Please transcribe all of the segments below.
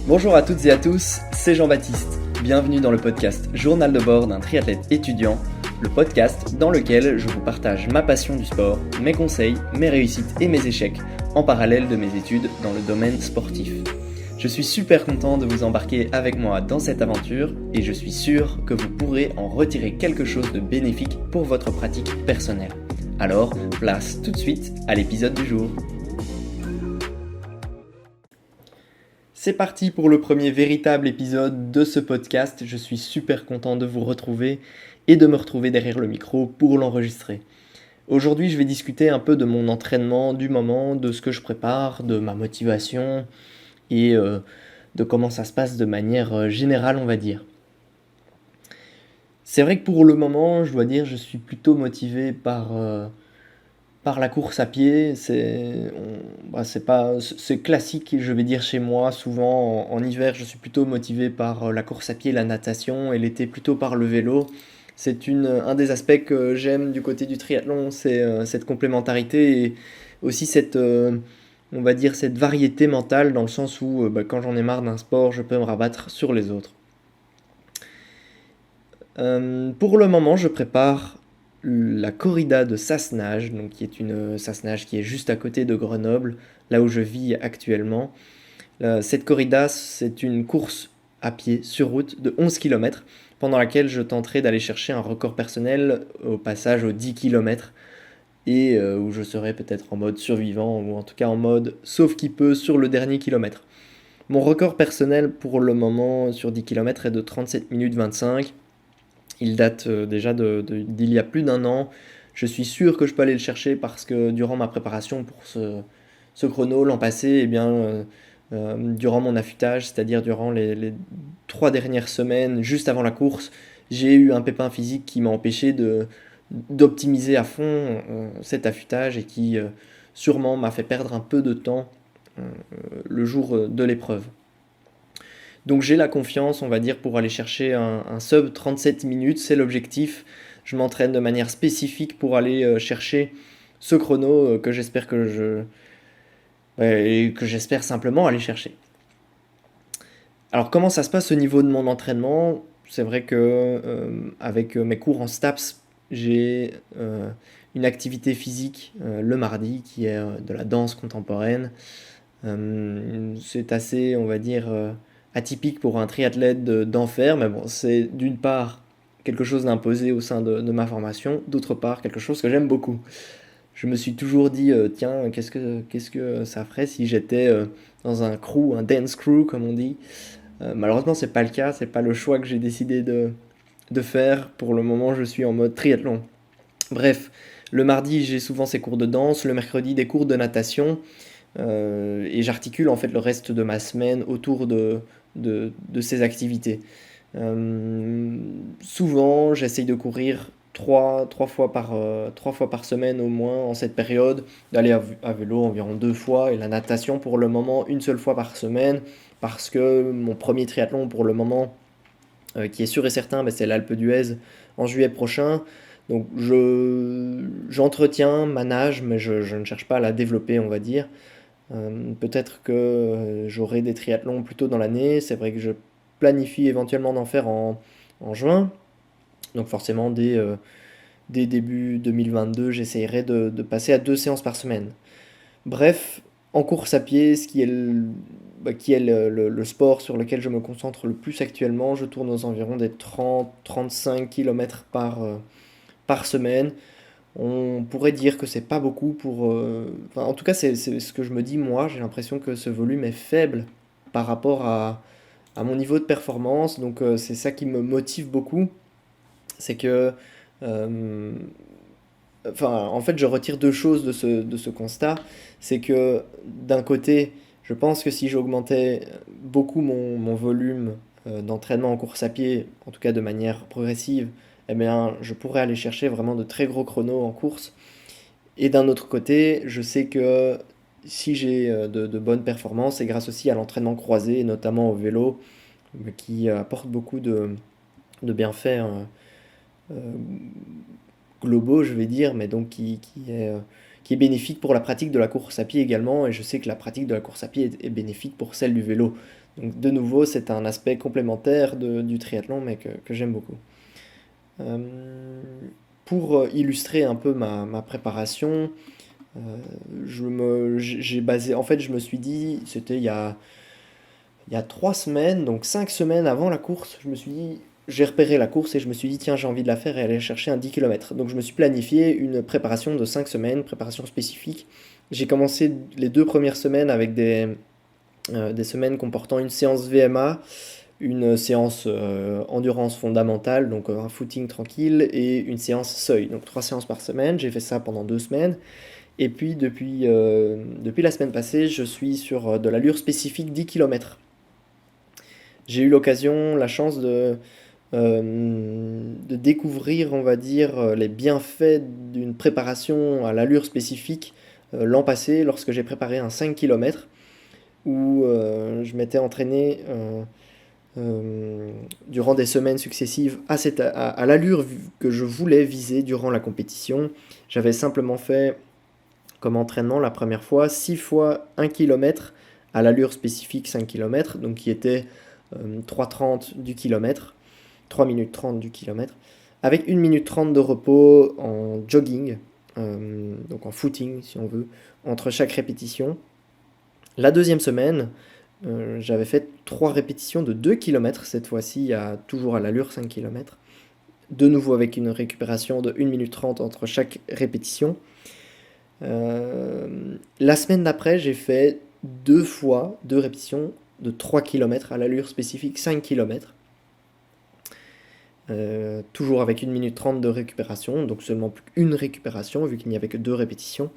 Bonjour à toutes et à tous, c'est Jean-Baptiste. Bienvenue dans le podcast Journal de bord d'un triathlète étudiant, le podcast dans lequel je vous partage ma passion du sport, mes conseils, mes réussites et mes échecs en parallèle de mes études dans le domaine sportif. Je suis super content de vous embarquer avec moi dans cette aventure et je suis sûr que vous pourrez en retirer quelque chose de bénéfique pour votre pratique personnelle. Alors, place tout de suite à l'épisode du jour. C'est parti pour le premier véritable épisode de ce podcast. Je suis super content de vous retrouver et de me retrouver derrière le micro pour l'enregistrer. Aujourd'hui, je vais discuter un peu de mon entraînement du moment, de ce que je prépare, de ma motivation et de comment ça se passe de manière générale, on va dire. C'est vrai que pour le moment, je dois dire, je suis plutôt motivé par la course à pied. C'est classique, je vais dire, chez moi. Souvent, en hiver, je suis plutôt motivé par la course à pied, la natation, et l'été plutôt par le vélo. C'est un des aspects que j'aime du côté du triathlon, c'est cette complémentarité et aussi on va dire, cette variété mentale dans le sens où quand j'en ai marre d'un sport, je peux me rabattre sur les autres. Pour le moment, je prépare la corrida de Sassenage, donc qui est une Sassenage qui est juste à côté de Grenoble, là où je vis actuellement. Cette corrida, c'est une course à pied sur route de 11 km, pendant laquelle je tenterai d'aller chercher un record personnel au passage aux 10 km, et où je serai peut-être en mode survivant, ou en tout cas en mode sauf qui peut sur le dernier kilomètre. Mon record personnel pour le moment sur 10 km est de 37 minutes 25. Il date déjà d'il y a plus d'un an. Je suis sûr que je peux aller le chercher parce que durant ma préparation pour ce chrono l'an passé, durant mon affûtage, c'est-à-dire durant les 3 dernières semaines, juste avant la course, j'ai eu un pépin physique qui m'a empêché d'optimiser à fond cet affûtage et qui sûrement m'a fait perdre un peu de temps le jour de l'épreuve. Donc j'ai la confiance, on va dire, pour aller chercher un sub 37 minutes, c'est l'objectif. Je m'entraîne de manière spécifique pour aller chercher ce chrono que j'espère simplement aller chercher. Alors comment ça se passe au niveau de mon entraînement? C'est vrai que avec mes cours en STAPS, j'ai une activité physique le mardi qui est de la danse contemporaine. C'est assez, on va dire, atypique pour un triathlète d'en faire, mais bon, c'est d'une part quelque chose d'imposé au sein de ma formation, d'autre part quelque chose que j'aime beaucoup. Je me suis toujours dit, tiens, qu'est-ce que ça ferait si j'étais dans un crew, un dance crew comme on dit. Malheureusement, c'est pas le cas, c'est pas le choix que j'ai décidé de faire. Pour le moment, je suis en mode triathlon. Bref, le mardi, j'ai souvent ces cours de danse, le mercredi, des cours de natation. Et j'articule en fait le reste de ma semaine autour de ces activités. Souvent, j'essaye de courir trois fois par semaine au moins en cette période, d'aller à vélo environ 2 fois et la natation pour le moment une seule fois par semaine parce que mon premier triathlon pour le moment, qui est sûr et certain, c'est l'Alpe d'Huez en juillet prochain. Donc j'entretiens ma nage, mais je ne cherche pas à la développer, on va dire. Peut-être que j'aurai des triathlons plus tôt dans l'année. C'est vrai que je planifie éventuellement d'en faire en juin. Donc forcément, dès début 2022, j'essayerai de passer à 2 séances par semaine. Bref, en course à pied, ce qui est le sport sur lequel je me concentre le plus actuellement, je tourne aux environs des 30-35 km par semaine. On pourrait dire que c'est pas beaucoup en tout cas, c'est ce que je me dis moi. J'ai l'impression que ce volume est faible par rapport à mon niveau de performance. Donc, c'est ça qui me motive beaucoup. C'est que, euh, en fait, je retire deux choses de ce constat. C'est que, d'un côté, je pense que si j'augmentais beaucoup mon volume d'entraînement en course à pied, en tout cas de manière progressive, eh bien, je pourrais aller chercher vraiment de très gros chronos en course. Et d'un autre côté, je sais que si j'ai de bonnes performances, c'est grâce aussi à l'entraînement croisé, et notamment au vélo, qui apporte beaucoup de bienfaits euh, globaux, je vais dire, mais donc qui est bénéfique pour la pratique de la course à pied également. Et je sais que la pratique de la course à pied est bénéfique pour celle du vélo. Donc de nouveau, c'est un aspect complémentaire du triathlon, mais que j'aime beaucoup. Euh, pour illustrer un peu ma préparation, j'ai basé, en fait, je me suis dit, c'était il y a 3 semaines, donc 5 semaines avant la course, je me suis dit, j'ai repéré la course et je me suis dit, tiens, j'ai envie de la faire et aller chercher un 10 km. Donc je me suis planifié une préparation de 5 semaines, préparation spécifique. J'ai commencé les 2 premières semaines avec des semaines comportant une séance VMA, une séance endurance fondamentale, donc un footing tranquille, et une séance seuil. Donc 3 séances par semaine. J'ai fait ça pendant 2 semaines. Et puis depuis la semaine passée, je suis sur de l'allure spécifique 10 km. J'ai eu l'occasion, la chance de découvrir, on va dire, les bienfaits d'une préparation à l'allure spécifique l'an passé lorsque j'ai préparé un 5 km où je m'étais entraîné durant des semaines successives à l'allure que je voulais viser durant la compétition. J'avais simplement fait comme entraînement la première fois 6 fois 1 km à l'allure spécifique 5 km, donc qui était 3,30 du kilomètre, 3 minutes 30 du kilomètre, avec 1 minute 30 de repos en jogging, donc en footing si on veut, entre chaque répétition. La deuxième semaine, j'avais fait 3 répétitions de 2 km, cette fois-ci toujours à l'allure 5 km, de nouveau avec une récupération de 1 minute 30 entre chaque répétition. La semaine d'après, j'ai fait 2 répétitions de 3 km à l'allure spécifique 5 km. Toujours avec 1 minute 30 de récupération, donc seulement une récupération vu qu'il n'y avait que 2 répétitions.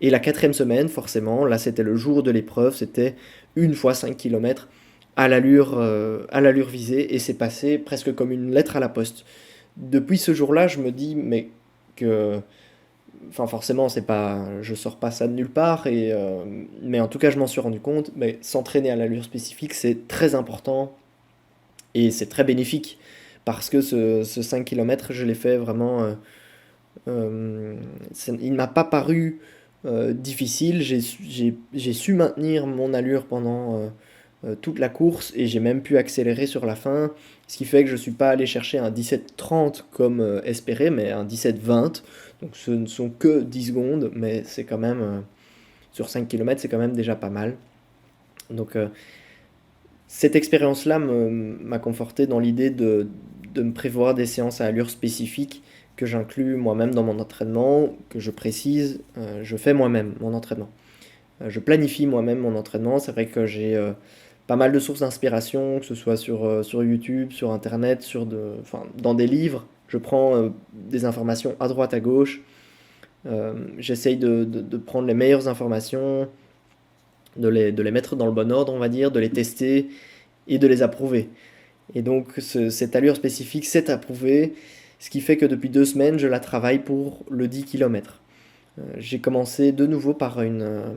Et la quatrième semaine, forcément, là c'était le jour de l'épreuve, c'était 1 fois 5 km à l'allure visée, et c'est passé presque comme une lettre à la poste. Depuis ce jour-là, je me dis, mais que enfin forcément c'est pas je sors pas ça de nulle part mais en tout cas je m'en suis rendu compte, mais s'entraîner à l'allure spécifique c'est très important et c'est très bénéfique parce que ce 5 km je l'ai fait vraiment il ne m'a pas paru difficile, j'ai su maintenir mon allure pendant toute la course et j'ai même pu accélérer sur la fin, ce qui fait que je ne suis pas allé chercher un 17-30 comme espéré, mais un 17-20. Donc ce ne sont que 10 secondes, mais c'est quand même, sur 5 km, c'est quand même déjà pas mal. Donc cette expérience-là m'a conforté dans l'idée de me prévoir des séances à allure spécifique que j'inclus moi-même dans mon entraînement, que je précise, je fais moi-même mon entraînement. Je planifie moi-même mon entraînement. C'est vrai que j'ai pas mal de sources d'inspiration, que ce soit sur YouTube, sur Internet, enfin, dans des livres. Je prends des informations à droite, à gauche. J'essaye de prendre les meilleures informations, de les mettre dans le bon ordre, on va dire, de les tester et de les approuver. Et donc cette allure spécifique s'est approuvée, ce qui fait que depuis 2 semaines, je la travaille pour le 10 km. J'ai commencé de nouveau par une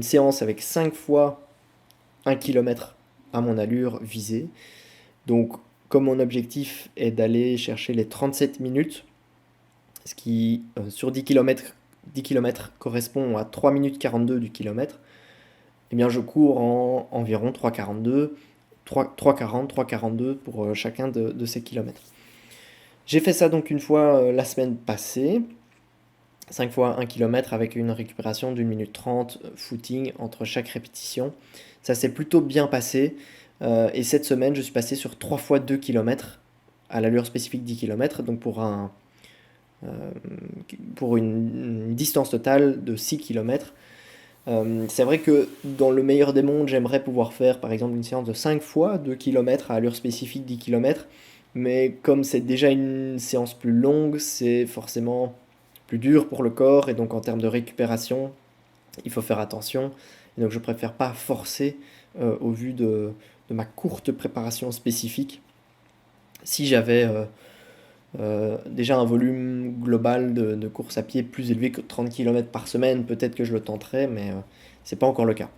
séance avec 5 fois 1 km à mon allure visée. Donc, comme mon objectif est d'aller chercher les 37 minutes, ce qui sur 10 km correspond à 3 minutes 42 du kilomètre, eh bien je cours en environ 3,42, 3,40, 3,42 pour chacun de ces kilomètres. J'ai fait ça donc une fois la semaine passée, 5 fois 1 km avec une récupération d'1 minute 30 footing entre chaque répétition. Ça s'est plutôt bien passé. Et cette semaine, je suis passé sur 3 fois 2 km à l'allure spécifique 10 km, donc pour une distance totale de 6 km. C'est vrai que dans le meilleur des mondes, j'aimerais pouvoir faire par exemple une séance de 5 fois 2 km à allure spécifique 10 km, mais comme c'est déjà une séance plus longue, c'est forcément plus dur pour le corps, et donc en termes de récupération, il faut faire attention. Et donc je préfère pas forcer au vu de ma courte préparation spécifique. Si j'avais déjà un volume global de course à pied plus élevé que 30 km par semaine, peut-être que je le tenterais, mais c'est pas encore le cas.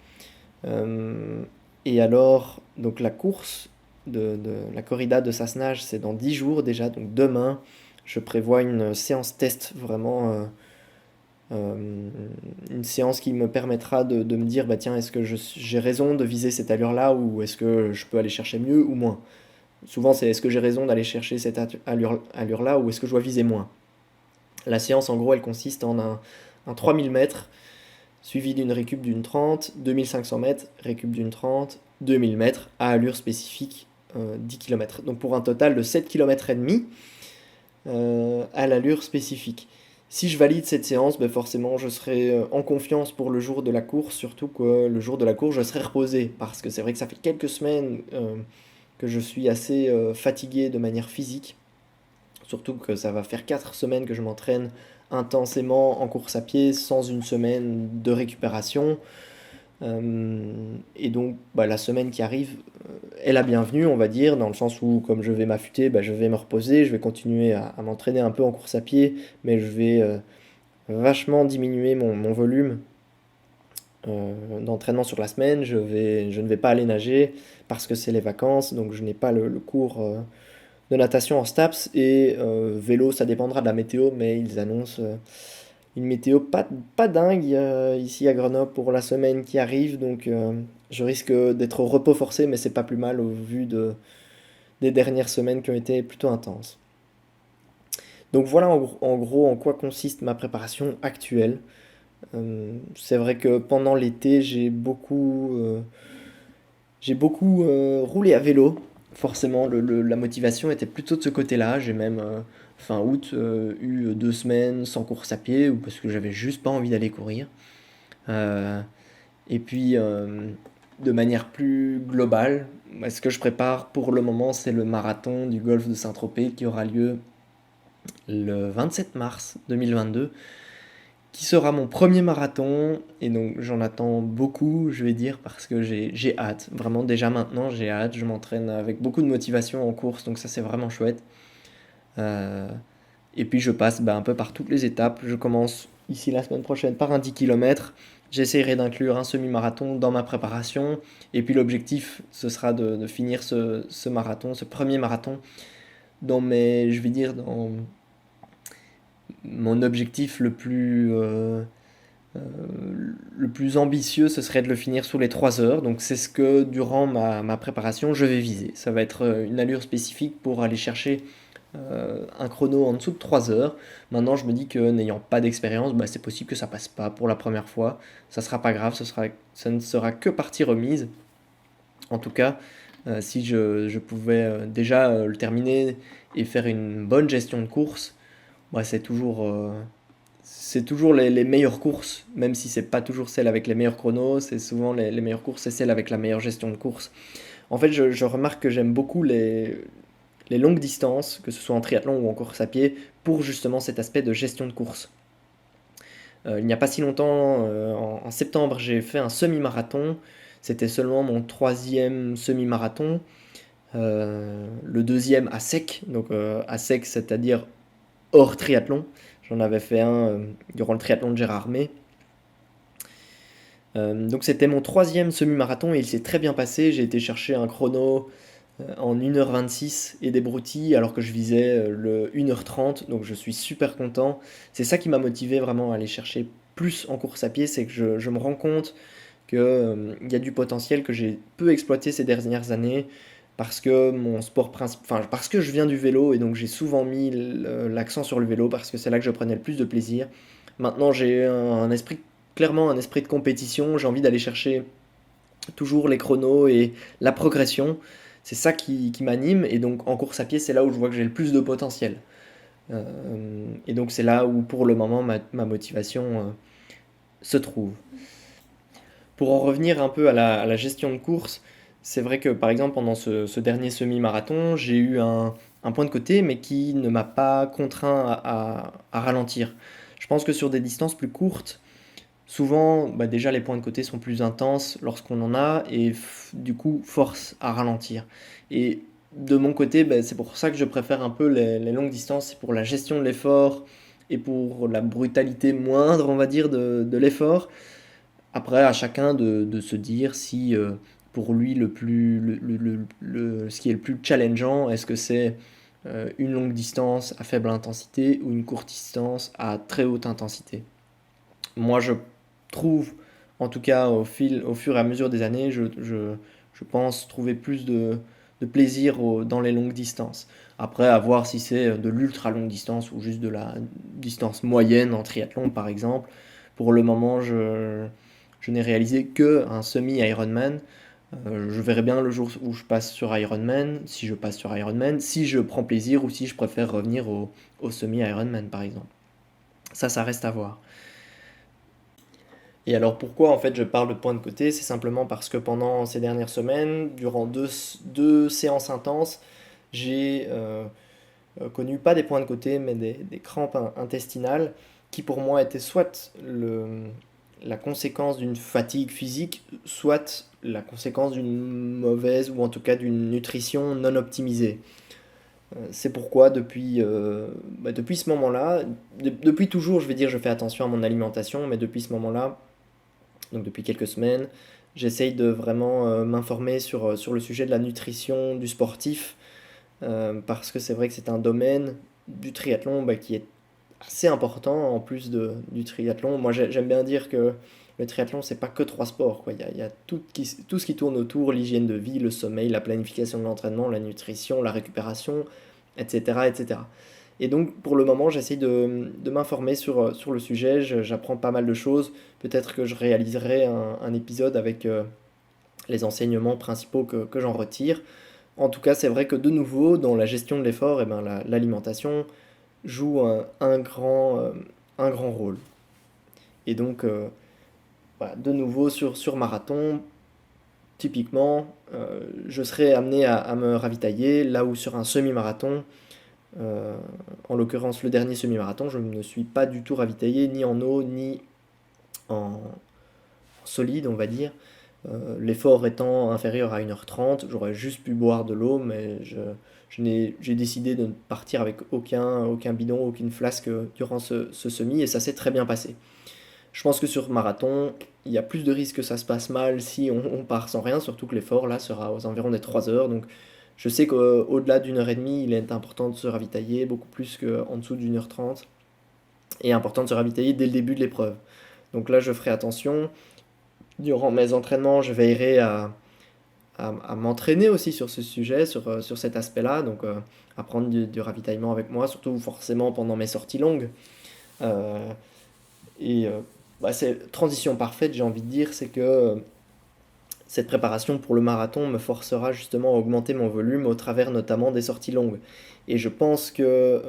Euh, et alors, donc la course de la corrida de Sassenage, c'est dans 10 jours déjà, donc demain, je prévois une séance test vraiment Une séance qui me permettra de me dire, bah tiens, est-ce que j'ai raison de viser cette allure-là ou est-ce que je peux aller chercher mieux ou moins? Souvent, c'est est-ce que j'ai raison d'aller chercher cette allure-là ou est-ce que je dois viser moins? La séance, en gros, elle consiste en un 3000 mètres suivi d'une récup d'une 30, 2500 mètres, récup d'une 30, 2000 mètres à allure spécifique, 10 km. Donc pour un total de 7 km et demi à l'allure spécifique. Si je valide cette séance, ben forcément je serai en confiance pour le jour de la course, surtout que le jour de la course je serai reposé, parce que c'est vrai que ça fait quelques semaines que je suis assez fatigué de manière physique, surtout que ça va faire 4 semaines que je m'entraîne intensément en course à pied sans une semaine de récupération. Et donc bah, la semaine qui arrive est la bienvenue, on va dire, dans le sens où comme je vais m'affûter, bah, je vais me reposer, je vais continuer à m'entraîner un peu en course à pied, mais je vais vachement diminuer mon volume d'entraînement sur la semaine. Je ne vais pas aller nager parce que c'est les vacances, donc je n'ai pas le cours de natation en STAPS et vélo, ça dépendra de la météo, mais ils annoncent une météo pas dingue ici à Grenoble pour la semaine qui arrive, donc je risque d'être au repos forcé, mais c'est pas plus mal au vu des dernières semaines qui ont été plutôt intenses. Donc voilà en gros en quoi consiste ma préparation actuelle. C'est vrai que pendant l'été, j'ai beaucoup roulé à vélo. Forcément, la motivation était plutôt de ce côté-là. J'ai même, fin août, eu 2 semaines sans course à pied, ou parce que j'avais juste pas envie d'aller courir. Euh, et puis, de manière plus globale, ce que je prépare pour le moment, c'est le marathon du golfe de Saint-Tropez qui aura lieu le 27 mars 2022, qui sera mon premier marathon. Et donc, j'en attends beaucoup, je vais dire, parce que j'ai hâte. Vraiment, déjà maintenant, j'ai hâte. Je m'entraîne avec beaucoup de motivation en course, donc ça, c'est vraiment chouette. Euh, et puis, je passe un peu par toutes les étapes. Je commence ici la semaine prochaine par un 10 km. J'essaierai d'inclure un semi-marathon dans ma préparation. Et puis l'objectif, ce sera de finir ce marathon, ce premier marathon, je vais dire, dans mon objectif euh, le plus ambitieux, ce serait de le finir sous les 3 heures. Donc c'est ce que, durant ma préparation, je vais viser. Ça va être une allure spécifique pour aller chercher un chrono en dessous de 3 heures. Maintenant, je me dis que n'ayant pas d'expérience, c'est possible que ça passe pas pour la première fois. Ça sera pas grave, ça ne sera que partie remise. En tout cas, si je pouvais déjà le terminer et faire une bonne gestion de course, c'est toujours les meilleures courses, même si c'est pas toujours celle avec les meilleurs chronos, c'est souvent les meilleures courses, c'est celle avec la meilleure gestion de course. En fait, je remarque que j'aime beaucoup les longues distances, que ce soit en triathlon ou en course à pied, pour justement cet aspect de gestion de course. Il n'y a pas si longtemps, en septembre, j'ai fait un semi-marathon. C'était seulement mon troisième semi-marathon. Le deuxième à sec, donc à sec, c'est-à-dire hors triathlon. J'en avais fait un durant le triathlon de Gérardmer. Donc c'était mon troisième semi-marathon et il s'est très bien passé. J'ai été chercher un chrono en 1h26 et des broutilles alors que je visais le 1h30. Donc je suis super content. C'est ça qui m'a motivé vraiment à aller chercher plus en course à pied, c'est que je me rends compte qu'il y a du potentiel que j'ai peu exploité ces dernières années parce que mon sport principal, enfin parce que je viens du vélo et donc j'ai souvent mis l'accent sur le vélo parce que c'est là que je prenais le plus de plaisir. Maintenant j'ai clairement un esprit de compétition, j'ai envie d'aller chercher toujours les chronos et la progression. C'est ça qui m'anime et donc en course à pied c'est là où je vois que j'ai le plus de potentiel. Et donc c'est là où pour le moment ma motivation se trouve. Pour en revenir un peu à la gestion de course, c'est vrai que par exemple pendant ce dernier semi-marathon, j'ai eu un point de côté, mais qui ne m'a pas contraint à ralentir. Je pense que sur des distances plus courtes, souvent déjà les points de côté sont plus intenses lorsqu'on en a et du coup force à ralentir. Et de mon côté, c'est pour ça que je préfère un peu les longues distances, c'est pour la gestion de l'effort et pour la brutalité moindre, on va dire, de l'effort. Après, à chacun de se dire si pour lui ce qui est le plus challengeant, est-ce que c'est une longue distance à faible intensité ou une courte distance à très haute intensité. Moi, je trouve, en tout cas au fur et à mesure des années, je pense trouver plus de plaisir dans les longues distances. Après, à voir si c'est de l'ultra longue distance ou juste de la distance moyenne en triathlon, par exemple. Pour le moment, je n'ai réalisé que un semi-Ironman. Je verrai bien le jour où je passe sur Ironman, si je passe sur Ironman, si je prends plaisir ou si je préfère revenir au semi-Ironman, par exemple. Ça reste à voir. Et alors pourquoi en fait je parle de points de côté? C'est simplement parce que pendant ces dernières semaines, durant deux séances intenses, j'ai connu pas des points de côté, mais des crampes intestinales qui pour moi étaient soit la conséquence d'une fatigue physique, soit la conséquence d'une mauvaise ou en tout cas d'une nutrition non optimisée. C'est pourquoi depuis ce moment-là, depuis toujours je vais dire je fais attention à mon alimentation, mais depuis ce moment-là, donc depuis quelques semaines, j'essaye de vraiment m'informer sur le sujet de la nutrition du sportif, parce que c'est vrai que c'est un domaine du triathlon qui est assez important en plus du triathlon. Moi j'aime bien dire que le triathlon c'est pas que trois sports, quoi. Il y a tout ce qui tourne autour, l'hygiène de vie, le sommeil, la planification de l'entraînement, la nutrition, la récupération, etc. etc. Et donc, pour le moment, j'essaie de m'informer sur le sujet. J'apprends pas mal de choses. Peut-être que je réaliserai un épisode avec les enseignements principaux que j'en retire. En tout cas, c'est vrai que de nouveau, dans la gestion de l'effort, eh ben, l'alimentation joue un grand rôle. Et donc, voilà, de nouveau, sur marathon, typiquement, je serai amené à me ravitailler, là où sur un semi-marathon, Euh, en l'occurrence, le dernier semi-marathon, je ne me suis pas du tout ravitaillé, ni en eau, ni en solide, on va dire. L'effort étant inférieur à 1h30, j'aurais juste pu boire de l'eau, mais j'ai décidé de ne partir avec aucun bidon, aucune flasque durant ce semi, et ça s'est très bien passé. Je pense que sur marathon, il y a plus de risques que ça se passe mal si on part sans rien, surtout que l'effort là sera aux environs des 3 heures. Donc je sais qu'au-delà d'une heure et demie, il est important de se ravitailler, beaucoup plus qu'en dessous d'une heure trente, et important de se ravitailler dès le début de l'épreuve. Donc là, je ferai attention. Durant mes entraînements, je veillerai à m'entraîner aussi sur ce sujet, sur cet aspect-là, donc à prendre du ravitaillement avec moi, surtout forcément pendant mes sorties longues. Euh, et c'est transition parfaite, j'ai envie de dire, c'est que cette préparation pour le marathon me forcera justement à augmenter mon volume au travers notamment des sorties longues. Et je pense que,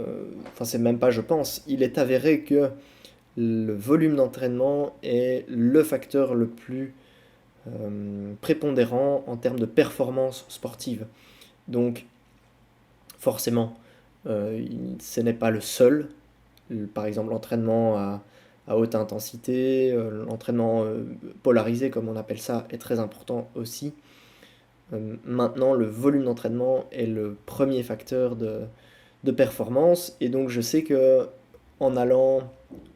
enfin c'est même pas je pense, il est avéré que le volume d'entraînement est le facteur le plus prépondérant en termes de performance sportive. Donc forcément, ce n'est pas le seul. Par exemple, l'entraînement à haute intensité, l'entraînement polarisé, comme on appelle ça, est très important aussi. Maintenant, le volume d'entraînement est le premier facteur de performance, et donc je sais que en allant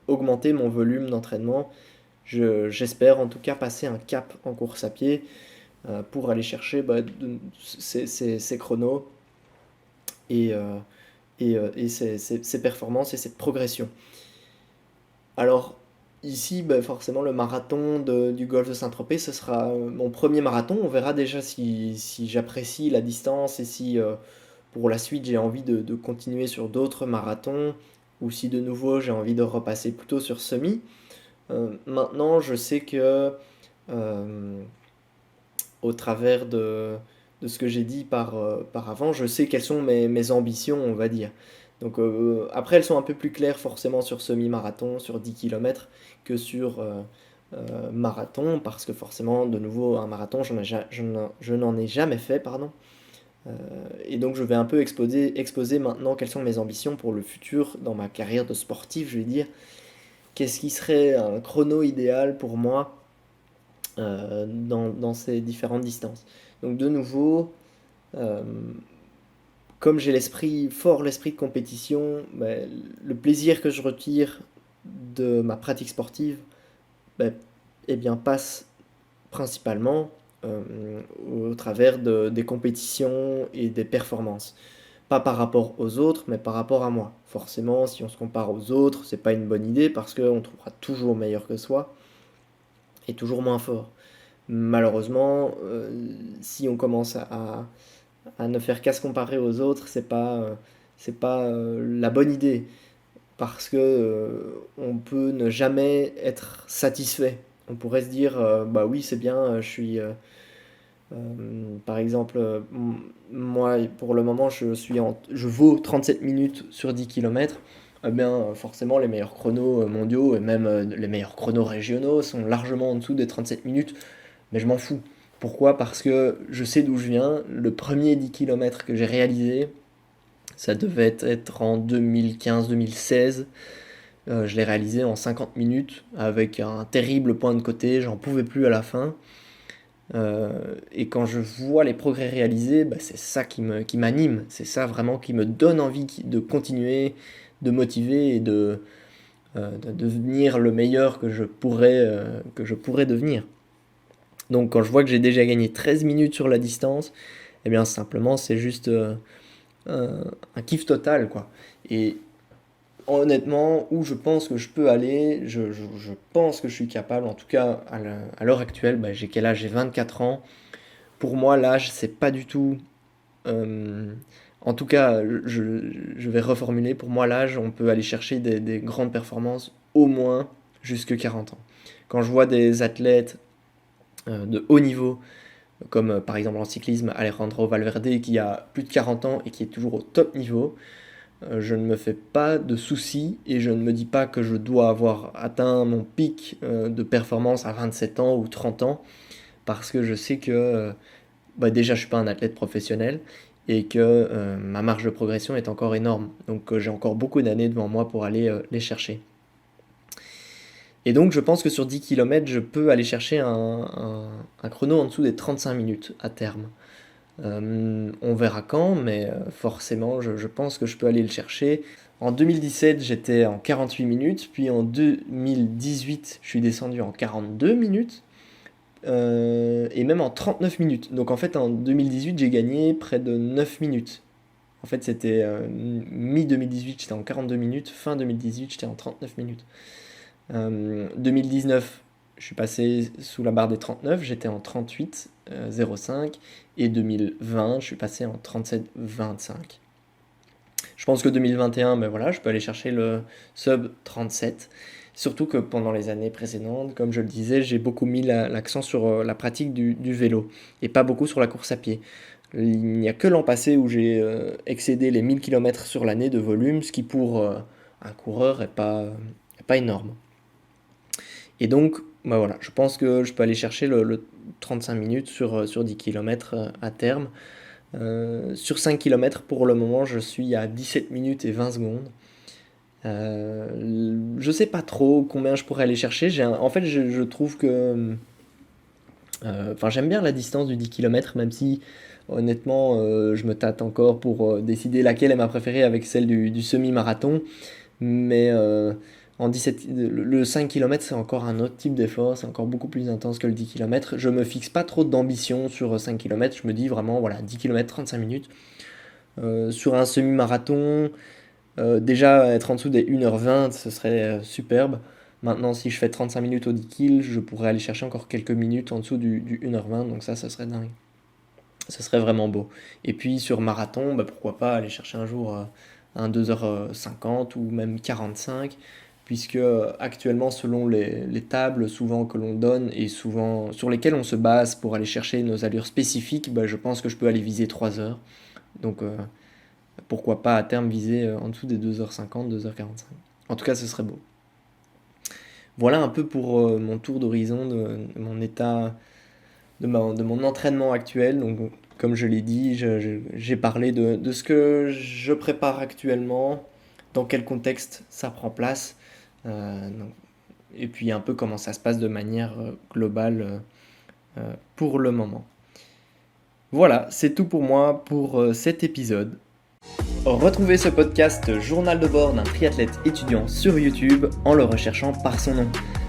augmenter mon volume d'entraînement, j'espère en tout cas passer un cap en course à pied pour aller chercher ces chronos et, ces performances et cette progression. Alors, ici, forcément, le marathon du golfe de Saint-Tropez, ce sera mon premier marathon. On verra déjà si j'apprécie la distance et si pour la suite j'ai envie de continuer sur d'autres marathons ou si de nouveau j'ai envie de repasser plutôt sur semi. Maintenant, je sais que euh, au travers de ce que j'ai dit par avant, je sais quelles sont mes ambitions, on va dire. Donc après, elles sont un peu plus claires forcément sur semi-marathon, sur 10 km, que sur marathon, parce que forcément, de nouveau, un marathon, je n'en ai jamais fait, pardon. Euh, et donc je vais un peu exposer maintenant quelles sont mes ambitions pour le futur dans ma carrière de sportif, je vais dire. Qu'est-ce qui serait un chrono idéal pour moi dans ces différentes distances. Donc de nouveau, euh, comme j'ai l'esprit de compétition, le plaisir que je retire de ma pratique sportive, ben, eh bien, passe principalement au travers des compétitions et des performances. pas par rapport aux autres, mais par rapport à moi. Forcément, si on se compare aux autres, c'est pas une bonne idée parce qu'on trouvera toujours meilleur que soi et toujours moins fort. Malheureusement, si on commence à ne faire qu'à se comparer aux autres, c'est pas la bonne idée parce que on peut ne jamais être satisfait. On pourrait se dire, bah oui, c'est bien, par exemple, moi, pour le moment, je vaux 37 minutes sur 10 km. Eh bien, forcément, les meilleurs chronos mondiaux et même les meilleurs chronos régionaux sont largement en dessous des 37 minutes. Mais je m'en fous. Pourquoi? Parce que je sais d'où je viens. Le premier 10 km que j'ai réalisé, ça devait être en 2015-2016. Je l'ai réalisé en 50 minutes avec un terrible point de côté. J'en pouvais plus à la fin. Et quand je vois les progrès réalisés, bah, c'est ça qui m'anime, c'est ça vraiment qui me donne envie de continuer, de motiver et de devenir le meilleur que je pourrais devenir. Donc quand je vois que j'ai déjà gagné 13 minutes sur la distance, eh bien simplement c'est juste un kiff total quoi. Et honnêtement, où je pense que je peux aller, je pense que je suis capable, en tout cas à l'heure actuelle, bah, j'ai quel âge? J'ai 24 ans. Pour moi, l'âge, c'est pas du tout. euh, En tout cas, je vais reformuler. Pour moi, l'âge, on peut aller chercher des grandes performances au moins jusque 40 ans. Quand je vois des athlètes de haut niveau, comme par exemple en cyclisme, Alejandro Valverde, qui a plus de 40 ans et qui est toujours au top niveau, je ne me fais pas de soucis et je ne me dis pas que je dois avoir atteint mon pic de performance à 27 ans ou 30 ans parce que je sais que bah déjà je suis pas un athlète professionnel et que ma marge de progression est encore énorme. Donc j'ai encore beaucoup d'années devant moi pour aller les chercher. Et donc je pense que sur 10 km, je peux aller chercher un chrono en dessous des 35 minutes à terme. On verra quand, mais forcément, je pense que je peux aller le chercher. En 2017, j'étais en 48 minutes, puis en 2018, je suis descendu en 42 minutes, et même en 39 minutes. Donc en fait, en 2018, j'ai gagné près de 9 minutes. En fait, c'était mi-2018, j'étais en 42 minutes, fin 2018, j'étais en 39 minutes. 2019, je suis passé sous la barre des 39, j'étais en 38,05 et 2020, je suis passé en 37,25. Je pense que 2021, ben voilà, je peux aller chercher le sub 37. Surtout que pendant les années précédentes, comme je le disais, j'ai beaucoup mis l'accent sur la pratique du vélo et pas beaucoup sur la course à pied. Il n'y a que l'an passé où j'ai excédé les 1000 km sur l'année de volume, ce qui pour un coureur est pas énorme. Et donc, bah voilà, je pense que je peux aller chercher le 35 minutes sur 10 km à terme. Sur 5 km, pour le moment, je suis à 17 minutes et 20 secondes. Je sais pas trop combien je pourrais aller chercher. En fait, je trouve que. Enfin, j'aime bien la distance du 10 km, même si honnêtement, je me tâte encore pour décider laquelle est ma préférée avec celle du semi-marathon. Mais en 17, le 5 km, c'est encore un autre type d'effort, c'est encore beaucoup plus intense que le 10 km. Je me fixe pas trop d'ambition sur 5 km, je me dis vraiment, voilà, 10 km, 35 minutes. Sur un semi-marathon, déjà être en dessous des 1h20, ce serait superbe. Maintenant, si je fais 35 minutes au 10 km, je pourrais aller chercher encore quelques minutes en dessous du 1h20, donc ça serait dingue. Ce serait vraiment beau. Et puis sur marathon, bah, pourquoi pas aller chercher un jour un 2h50 ou même 45, puisque actuellement, selon les tables souvent que l'on donne et souvent sur lesquelles on se base pour aller chercher nos allures spécifiques, bah, je pense que je peux aller viser 3 heures. Donc pourquoi pas à terme viser en dessous des 2h50, 2h45. En tout cas, ce serait beau. Voilà un peu pour mon tour d'horizon de mon état, de mon entraînement actuel. Donc, comme je l'ai dit, j'ai parlé de ce que je prépare actuellement, dans quel contexte ça prend place, et puis un peu comment ça se passe de manière globale pour le moment. Voilà, c'est tout pour moi pour cet épisode. Retrouvez ce podcast Journal de bord d'un triathlète étudiant sur YouTube en le recherchant par son nom.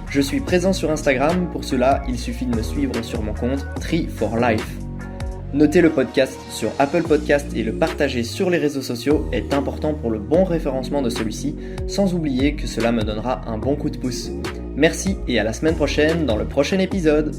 Je suis présent sur Instagram, pour cela il suffit de me suivre sur mon compte Tri4Life. Noter le podcast sur Apple Podcast et le partager sur les réseaux sociaux est important pour le bon référencement de celui-ci, sans oublier que cela me donnera un bon coup de pouce. Merci et à la semaine prochaine dans le prochain épisode.